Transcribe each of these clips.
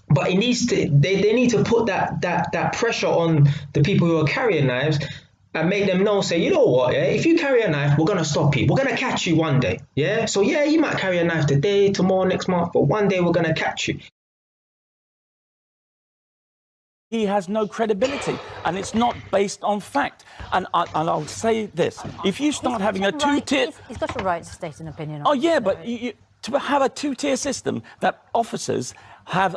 But it needs to. They need to put that pressure on the people who are carrying knives and make them know. Say, you know what? Yeah, if you carry a knife, we're gonna stop you. We're gonna catch you one day. Yeah. So yeah, you might carry a knife today, tomorrow, next month, but one day we're gonna catch you. He has no credibility, and it's not based on fact. And I'll say this: if you start having a two-tier, he's got a right to state an opinion. Oh yeah, but to have a two-tier system that officers are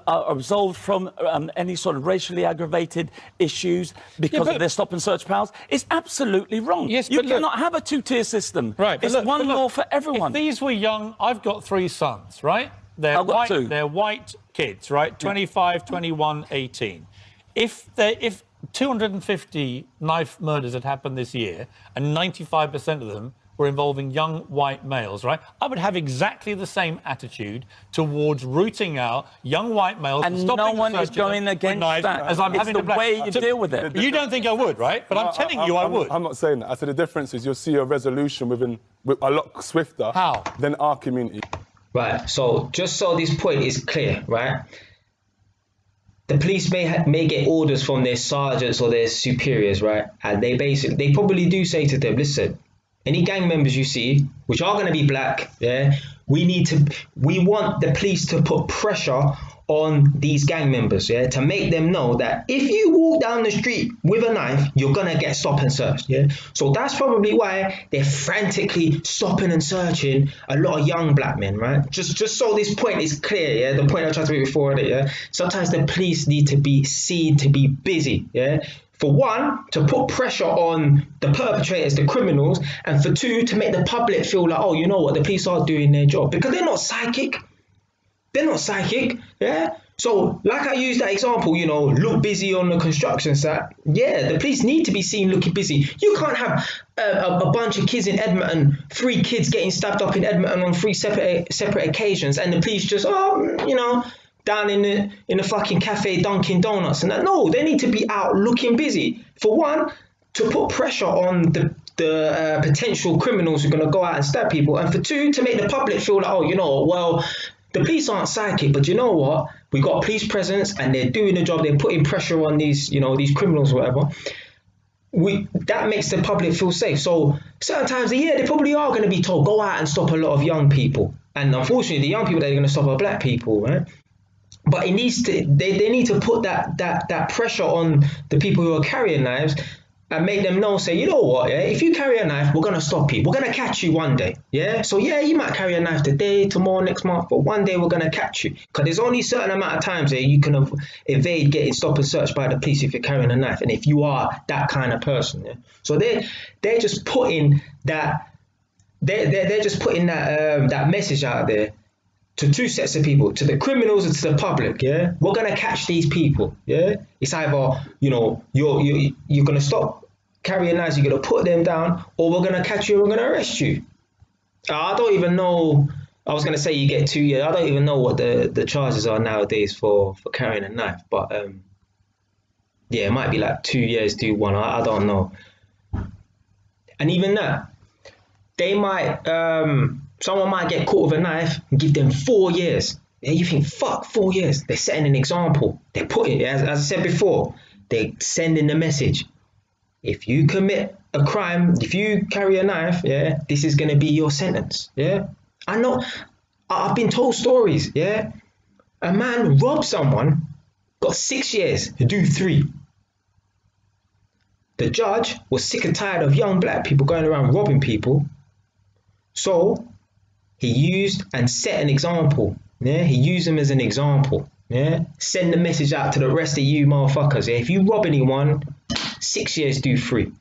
absolved from any sort of racially aggravated issues because of their stop and search powers is absolutely wrong. Yes, you but cannot have a two-tier system. Right, it's one law for everyone. If these were young, I've got 3 sons, right? They're white. Two. They're white kids, right? 25, 21, 18. If 250 knife murders had happened this year, and 95% of them were involving young white males, right? I would have exactly the same attitude towards rooting out young white males and stopping no one is going against that. As I'm it's having the way you deal with it. You don't think I would, right? But I'm telling you I would. I'm not saying that. I said the difference is you'll see a resolution a lot swifter than our community. Right, so just so this point is clear, right? The police may get orders from their sergeants or their superiors, right? And they probably do say to them, listen, any gang members you see, which are going to be black, yeah, we want the police to put pressure on these gang members, yeah, to make them know that if you walk down the street with a knife, you're gonna get stop and searched, yeah. So that's probably why they're frantically stopping and searching a lot of young black men, right? Just so this point is clear, yeah. The point I tried to make before, yeah. Sometimes the police need to be seen to be busy, yeah. For one, to put pressure on the perpetrators, the criminals, and for two, to make the public feel like, oh, you know what, the police are doing their job, because they're not psychic. They're not psychic, yeah? So, like I used that example, you know, look busy on the construction site. Yeah, the police need to be seen looking busy. You can't have a bunch of kids in Edmonton, 3 kids getting stabbed up in Edmonton on 3 separate occasions, and the police just, you know, down in the fucking cafe Dunkin' Donuts and that. No, they need to be out looking busy. For one, to put pressure on the potential criminals who are going to go out and stab people, and for two, to make the public feel like, oh, you know, well, the police aren't psychic, but you know what? We got police presence and they're doing the job. They're putting pressure on these, you know, these criminals or whatever. That makes the public feel safe. So certain times of the year, they probably are going to be told, go out and stop a lot of young people. And unfortunately, the young people that are going to stop are black people, right? But it needs to. They need to put that pressure on the people who are carrying knives and make them know, say, you know what, yeah, if you carry a knife, we're going to stop you. We're going to catch you one day, yeah? So, yeah, you might carry a knife today, tomorrow, next month, but one day we're going to catch you. Because there's only a certain amount of times that you can evade getting stopped and searched by the police if you're carrying a knife, and if you are that kind of person, yeah? So they're just putting that, they're just putting that message out there to 2 sets of people, to the criminals and to the public, yeah? We're going to catch these people, yeah? It's either, you know, you're going to stop carrying knives, you're going to put them down, or we're going to catch you and we're going to arrest you. I don't even know, I was going to say you get 2 years. I don't even know what the charges are nowadays for carrying a knife, but yeah, it might be like 2 years, do 1, I don't know. And even that, they might... someone might get caught with a knife and give them 4 years. Yeah, you think, fuck, 4 years. They're setting an example. They're putting, as I said before, they're sending the message. If you commit a crime, if you carry a knife, yeah, this is going to be your sentence. Yeah, I know. I've been told stories. Yeah, a man robbed someone, got 6 years to do 3. The judge was sick and tired of young black people going around robbing people. So he used and set an example. Yeah, he used them as an example. Yeah, send the message out to the rest of you motherfuckers. Yeah? If you rob anyone, 6 years, do 3.